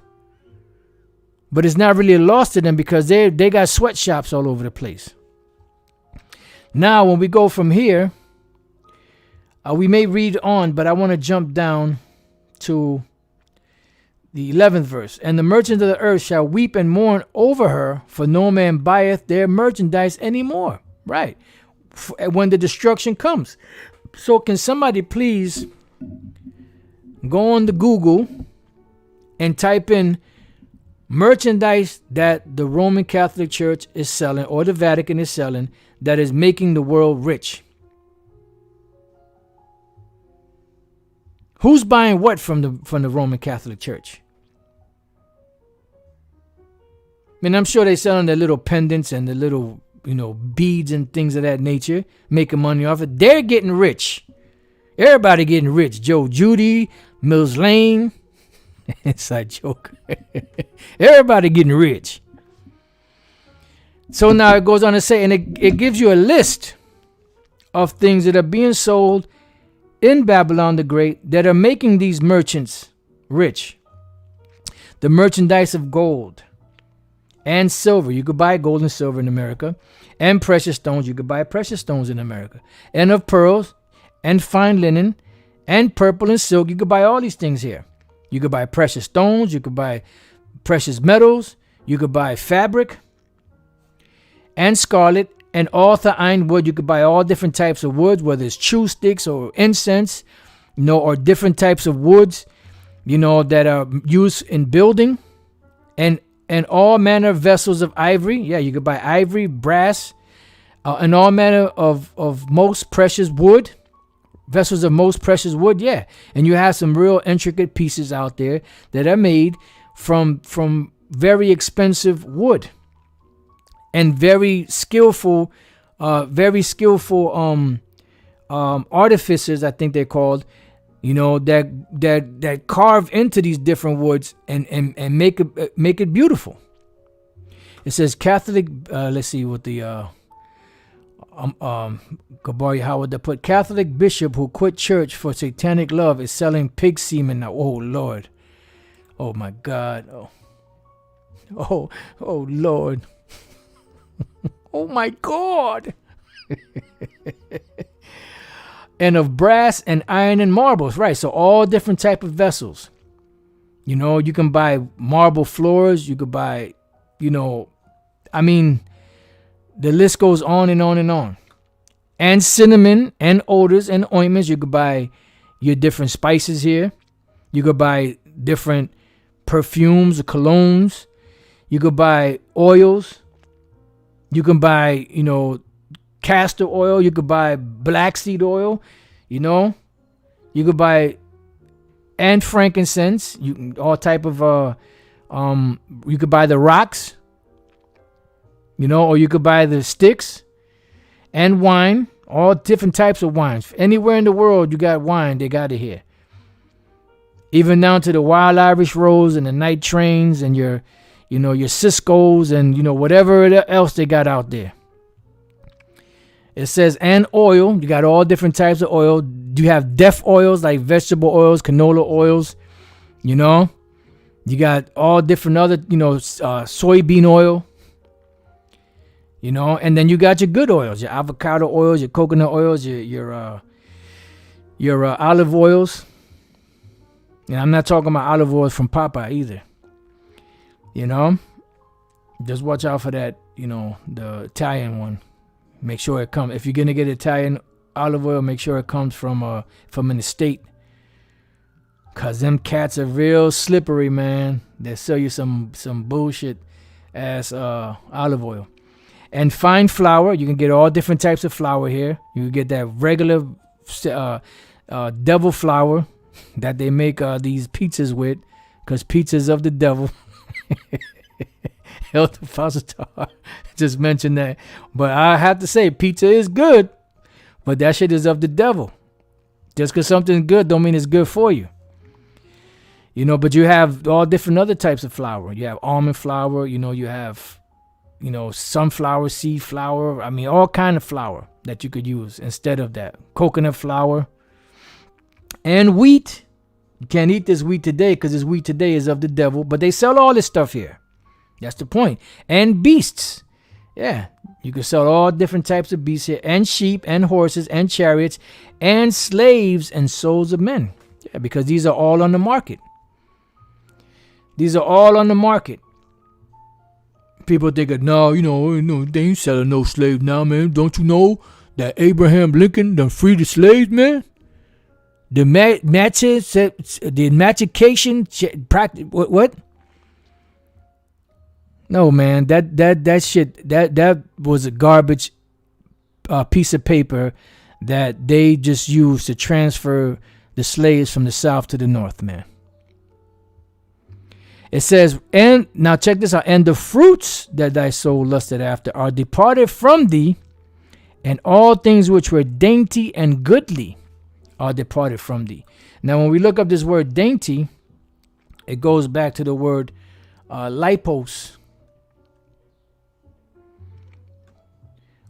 But it's not really a loss to them because they got sweatshops all over the place. Now, when we go from here, we may read on, but I want to jump down to the 11th verse. And the merchants of the earth shall weep and mourn over her, for no man buyeth their merchandise anymore. Right. When the destruction comes. So can somebody please go on to Google and type in merchandise that the Roman Catholic Church is selling, or the Vatican is selling, that is making the world rich? Who's buying what from the Roman Catholic Church? I mean, I'm sure they're selling their little pendants and the little, beads and things of that nature, making money off it. They're getting rich. Everybody getting rich. Joe Judy, Mills Lane. Inside joke. Everybody getting rich. So now it goes on to say, and it gives you a list of things that are being sold in Babylon the Great that are making these merchants rich. The merchandise of gold and silver. You could buy gold and silver in America. And precious stones. You could buy precious stones in America. And of pearls and fine linen and purple and silk. You could buy all these things here. You could buy precious stones. You could buy precious metals. You could buy fabric and scarlet and all iron wood. You could buy all different types of woods, whether it's chew sticks or incense, or different types of woods, that are used in building, and all manner of vessels of ivory. Yeah, you could buy ivory, brass, and all manner of most precious wood. Vessels of most precious wood, yeah. And you have some real intricate pieces out there that are made from very expensive wood and very skillful artificers, I think they're called, that carve into these different woods and make it beautiful. It says Catholic. Let's see what the Gabari Howard that put Catholic bishop who quit church for satanic love is selling pig semen now. Oh Lord. Oh my God. Oh Lord. Oh my God. And of brass and iron and marbles. Right. So all different type of vessels. You can buy marble floors. You could buy, the list goes on and on and on. And cinnamon and odors and ointments. You could buy your different spices here. You could buy different perfumes or colognes. You could buy oils. You can buy, castor oil. You could buy black seed oil. You could buy and frankincense. All type of you could buy the rocks. Or you could buy the sticks and wine, all different types of wines. Anywhere in the world you got wine, they got it here. Even down to the wild Irish rose and the night trains and your Cisco's and, whatever else they got out there. It says, and oil. You got all different types of oil. You have death oils like vegetable oils, canola oils, You got all different other, soybean oil. And then you got your good oils, your avocado oils, your coconut oils, your olive oils. And I'm not talking about olive oils from Popeye either. Just watch out for that, the Italian one. Make sure it comes. If you're gonna get Italian olive oil, make sure it comes from an estate. Cause them cats are real slippery, man. They sell you some bullshit ass olive oil. And fine flour, you can get all different types of flour here. You can get that regular devil flour that they make these pizzas with, because pizza's of the devil. Elder Positar just mentioned that. But I have to say, pizza is good, but that shit is of the devil. Just because something's good don't mean it's good for you. You know, but you have all different other types of flour. You have almond flour, you know, you have, you know, sunflower seed flour. I mean, all kind of flour that you could use instead of that. Coconut flour and wheat. You can't eat this wheat today because this wheat today is of the devil, but they sell all this stuff here. That's the point. And beasts. Yeah, you can sell all different types of beasts here, and sheep and horses and chariots and slaves and souls of men. Yeah, because these are all on the market. These are all on the market. People think, no, you know, they ain't selling no slaves now, man. Don't you know that Abraham Lincoln done freed the slaves, man? The emancipation practice. What? No, man. That shit. That was a garbage piece of paper that they just used to transfer the slaves from the south to the north, man. It says, and now check this out. And the fruits that thy soul lusted after are departed from thee, and all things which were dainty and goodly are departed from thee. Now, when we look up this word dainty, it goes back to the word lipos,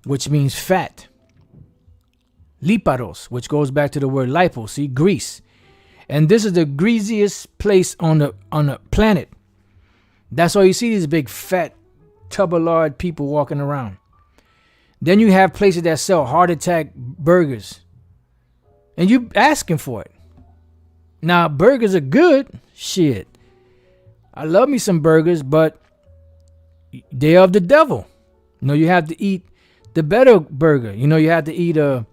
which means fat. Liparos, which goes back to the word lipos, see, grease. And this is the greasiest place on the planet. That's why you see these big fat tub-of-lard people walking around. Then you have places that sell heart attack burgers. And you asking for it. Now, burgers are good. Shit. I love me some burgers, but they're of the devil. You know, you have to eat the better burger. You know, you have to eat a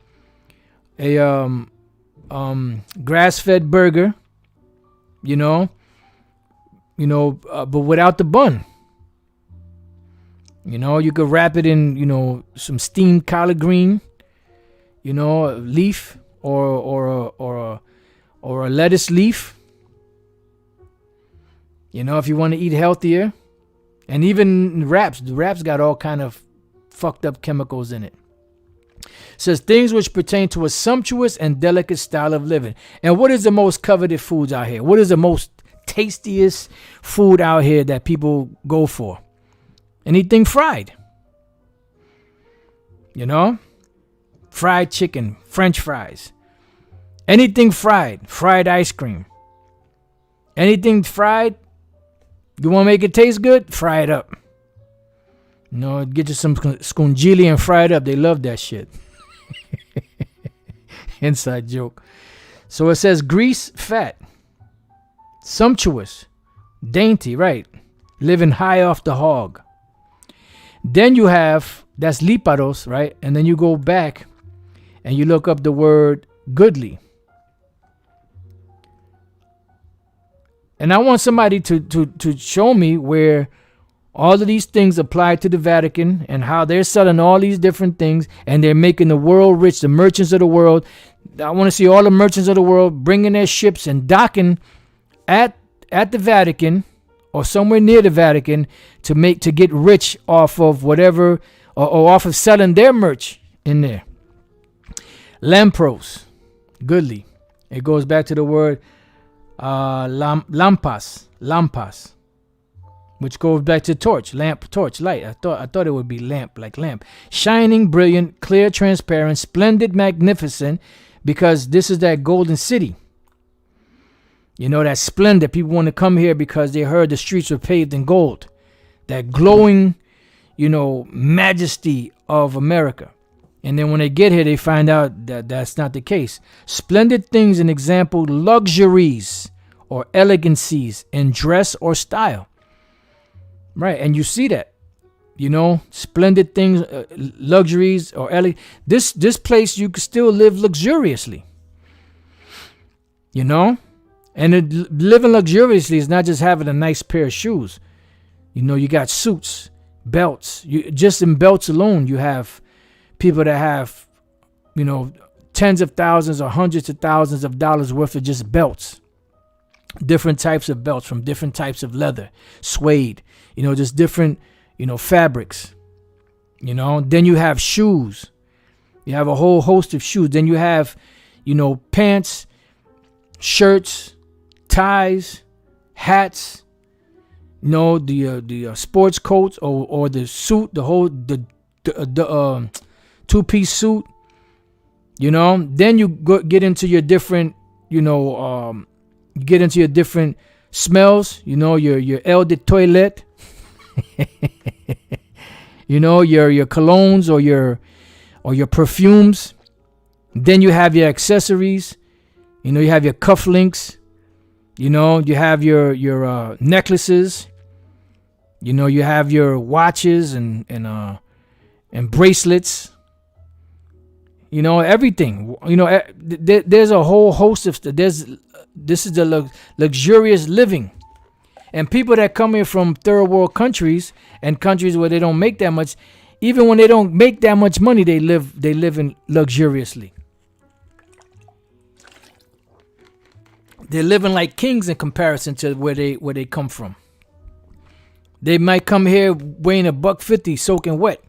grass-fed burger, but without the bun. You know, you could wrap it in, some steamed collard green, a leaf or a lettuce leaf. If you want to eat healthier, and even wraps. The wraps got all kind of fucked up chemicals in it. Says things which pertain to a sumptuous and delicate style of living. And what is the most coveted foods out here? What is the most tastiest food out here that people go for? Anything fried. Fried chicken, French fries. Anything fried, fried ice cream. Anything fried, you want to make it taste good? Fry it up. Get you some scungili and fry it up. They love that shit. Inside joke. So it says grease, fat, sumptuous, dainty, right? Living high off the hog. Then you have, that's liparos, right? And then you go back and you look up the word goodly. And I want somebody to show me where all of these things apply to the Vatican and how they're selling all these different things and they're making the world rich, the merchants of the world. I want to see all the merchants of the world bringing their ships and docking at the Vatican or somewhere near the Vatican to get rich off of whatever or off of selling their merch in there. Lampros, goodly. It goes back to the word lampas, which goes back to torch, lamp, torch, light. I thought it would be lamp, like lamp. Shining, brilliant, clear, transparent, splendid, magnificent, because this is that golden city. That splendor. People want to come here because they heard the streets were paved in gold. That glowing, majesty of America. And then when they get here, they find out that that's not the case. Splendid things, an example, luxuries or elegancies in dress or style. Right, and you see that, splendid things, luxuries or this place you can still live luxuriously. And living luxuriously is not just having a nice pair of shoes. You got suits, belts. Just in belts alone, you have people that have, tens of thousands or hundreds of thousands of dollars worth of just belts. Different types of belts from different types of leather, suede, just different fabrics. Then you have shoes. You have a whole host of shoes. Then you have, pants, shirts, ties, hats, the sports coats or the suit, the two-piece suit. Then you get into your different, get into your different smells. Your eau de toilette. Your colognes or your perfumes. Then you have your accessories. You have your cufflinks. You have your necklaces. You have your watches and bracelets. Everything. There's a whole host of stuff. This is the luxurious living. And people that come here from third world countries and countries where they don't make that much, even when they don't make that much money, they live in luxuriously. They're living like kings in comparison to where they come from. They might come here weighing $150 soaking wet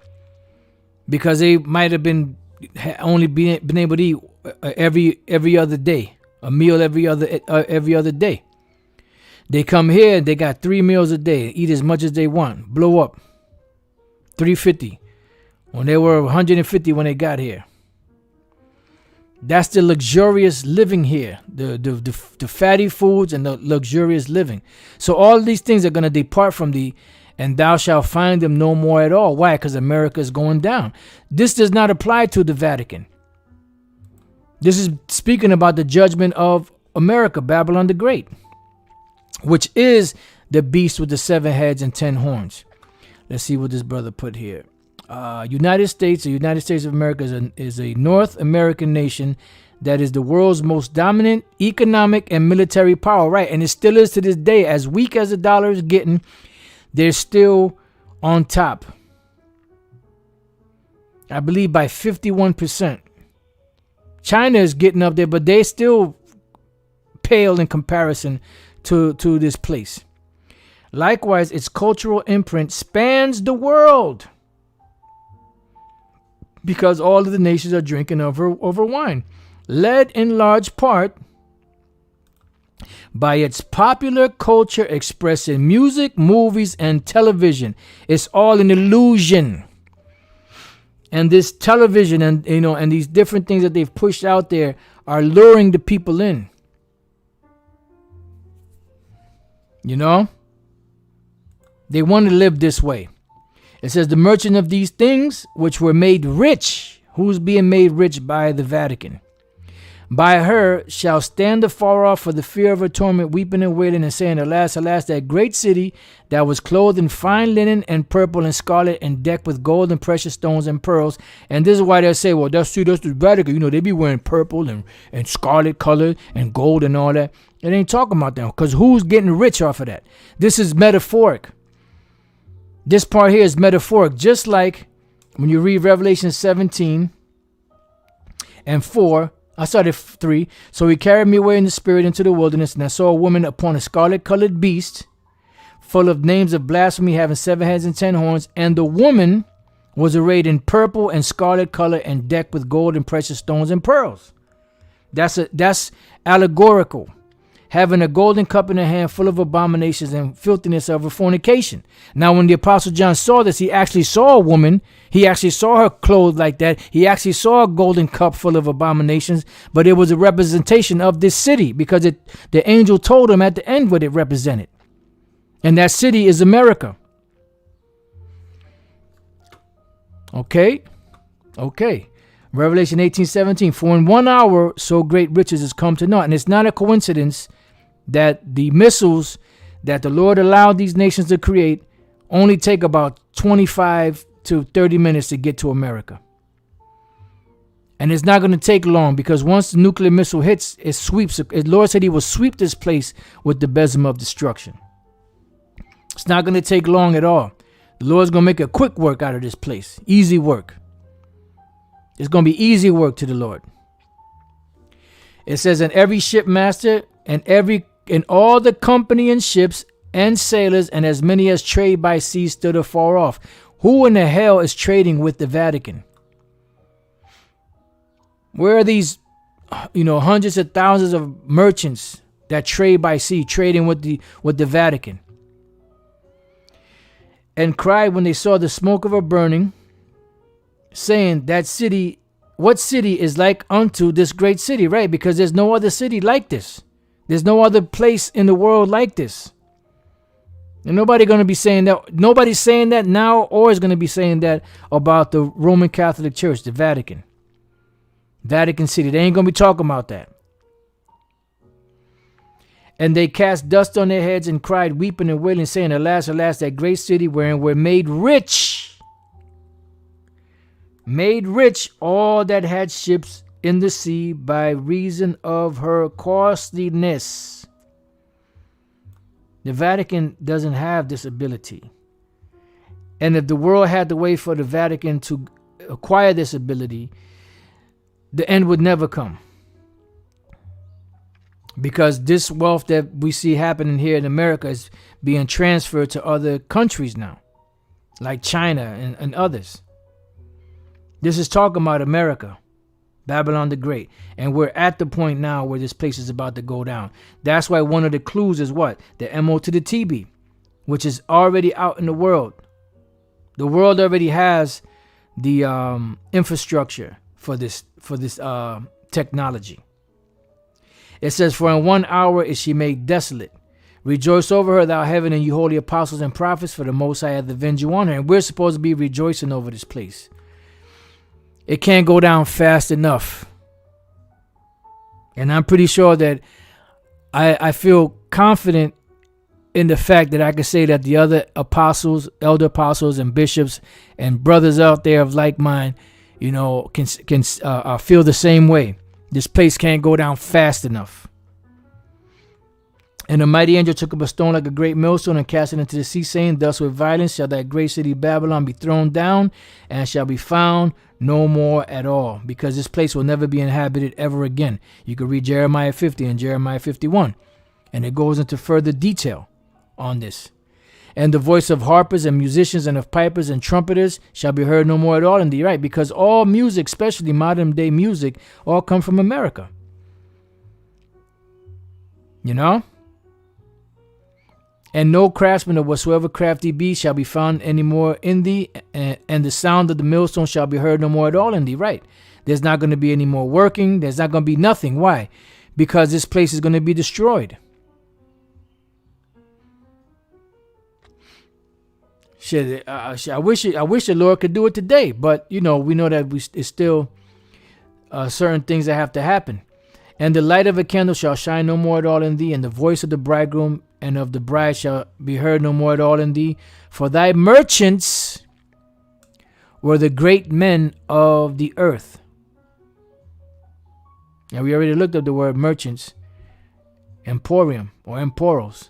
because they might have been able to eat every other day, a meal every other day. They come here and they got 3 meals a day, eat as much as they want, blow up. $350 when they were $150 when they got here. That's the luxurious living here, the fatty foods and the luxurious living. So all these things are going to depart from thee, and thou shalt find them no more at all. Why? Because America is going down. This does not apply to the Vatican. This is speaking about the judgment of America, Babylon the Great, which is the beast with the 7 heads and 10 horns. Let's see what this brother put here. United States, the United States of America is a North American nation that is the world's most dominant economic and military power, right? And it still is to this day. As weak as the dollar is getting, they're still on top. I believe by 51%. China is getting up there, but they still pale in comparison to this place. Likewise, its cultural imprint spans the world because all of the nations are drinking over wine, led in large part by its popular culture expressed in music, movies, and television. It's all an illusion. And this television and these different things that they've pushed out there are luring the people in. They want to live this way. It says the merchant of these things which were made rich. Who's being made rich? By the Vatican. By her shall stand afar off for the fear of her torment, weeping and wailing and saying, alas, alas, that great city that was clothed in fine linen and purple and scarlet and decked with gold and precious stones and pearls. And this is why they say, well, that's the Vatican. They be wearing purple and scarlet color and gold and all that. It ain't talking about that, because who's getting rich off of that? This is metaphoric. This part here is metaphoric, just like when you read Revelation 17 and 4. I started 3. So he carried me away in the spirit into the wilderness, and I saw a woman upon a scarlet-colored beast, full of names of blasphemy, having 7 heads and 10 horns. And the woman was arrayed in purple and scarlet color and decked with gold and precious stones and pearls. That's allegorical. Having a golden cup in her hand full of abominations and filthiness of her fornication. Now, when the Apostle John saw this, he actually saw a woman. He actually saw her clothed like that. He actually saw a golden cup full of abominations, but it was a representation of this city, because the angel told him at the end what it represented. And that city is America. Okay. Revelation 18:17. For in 1 hour so great riches is come to naught. And it's not a coincidence that the missiles that the Lord allowed these nations to create only take about 25 to 30 minutes to get to America. And it's not going to take long, because once the nuclear missile hits, it sweeps. The Lord said he will sweep this place with the besom of destruction. It's not going to take long at all. The Lord's going to make a quick work out of this place. Easy work. It's going to be easy work to the Lord. It says, and every shipmaster and all the company and ships and sailors, and as many as trade by sea stood afar off. Who in the hell is trading with the Vatican? Where are these, hundreds of thousands of merchants that trade by sea, trading with the Vatican? And cried when they saw the smoke of her burning, saying, that city, what city is like unto this great city, right? Because there's no other city like this. There's no other place in the world like this. And nobody's going to be saying that. Nobody's saying that now, or is going to be saying that about the Roman Catholic Church, the Vatican. Vatican City. They ain't going to be talking about that. And they cast dust on their heads and cried, weeping and wailing, saying, alas, alas, that great city wherein were made rich all that had ships in the sea by reason of her costliness. The Vatican doesn't have this ability. And if the world had to wait for the Vatican to acquire this ability, the end would never come. Because this wealth that we see happening here in America is being transferred to other countries now, like China and others. This is talking about America, Babylon the Great. And we're at the point now where this place is about to go down. That's why one of the clues is what? The MO to the TB, which is already out in the world. The world already has the infrastructure for this technology. It says, for in 1 hour is she made desolate. Rejoice over her, thou heaven, and you holy apostles and prophets, for the Most High hath avenged you on her. And we're supposed to be rejoicing over this place. It can't go down fast enough. And I'm pretty sure that I feel confident in the fact that I can say that the other apostles, elder apostles and bishops and brothers out there of like mind, can feel the same way. This place can't go down fast enough. And the mighty angel took up a stone like a great millstone and cast it into the sea, saying, thus with violence shall that great city Babylon be thrown down, and shall be found no more at all, because this place will never be inhabited ever again. You can read Jeremiah 50 and Jeremiah 51, and it goes into further detail on this. And the voice of harpers and musicians and of pipers and trumpeters shall be heard no more at all in thee, right? Because all music, especially modern day music, all come from America. And no craftsman of whatsoever crafty be shall be found any more in thee, and the sound of the millstone shall be heard no more at all in thee, right? There's not going to be any more working. There's not going to be nothing. Why? Because this place is going to be destroyed. I wish the Lord could do it today, but we know that it's still certain things that have to happen. And the light of a candle shall shine no more at all in thee, and the voice of the bridegroom and of the bride shall be heard no more at all in thee. For thy merchants were the great men of the earth. And we already looked up the word merchants, emporium or emporos.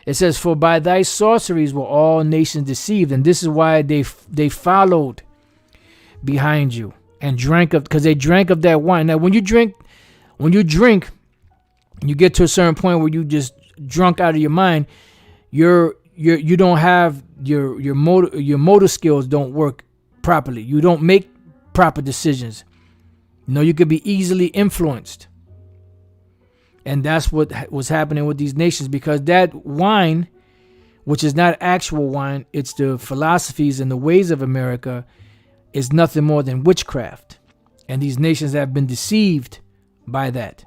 It says, for by thy sorceries were all nations deceived. And this is why they followed behind you and drank up, because they drank of that wine. Now, when you drink, you get to a certain point where you just drunk out of your mind. You don't have your motor skills don't work properly. You don't make proper decisions. You could be easily influenced. And that's what was happening with these nations, because that wine, which is not actual wine, it's the philosophies and the ways of America, is nothing more than witchcraft. And these nations have been deceived by that.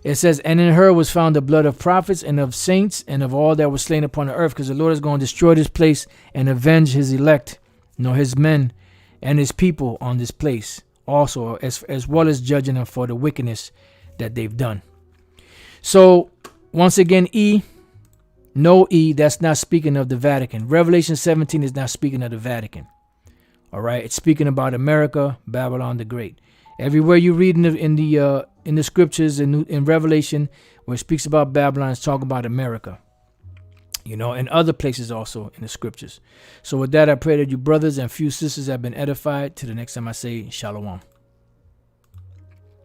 It says, and in her was found the blood of prophets and of saints and of all that were slain upon the earth, because the Lord is going to destroy this place and avenge his elect, his men and his people on this place also, as well as judging them for the wickedness that they've done. So once again, that's not speaking of the Vatican. Revelation 17 is not speaking of the Vatican. All right, it's speaking about America, Babylon the Great. Everywhere you read in the scriptures in Revelation where it speaks about Babylon, it's talking about America. And other places also in the scriptures. So with that, I pray that you brothers and few sisters have been edified. Till the next time I say Shalom.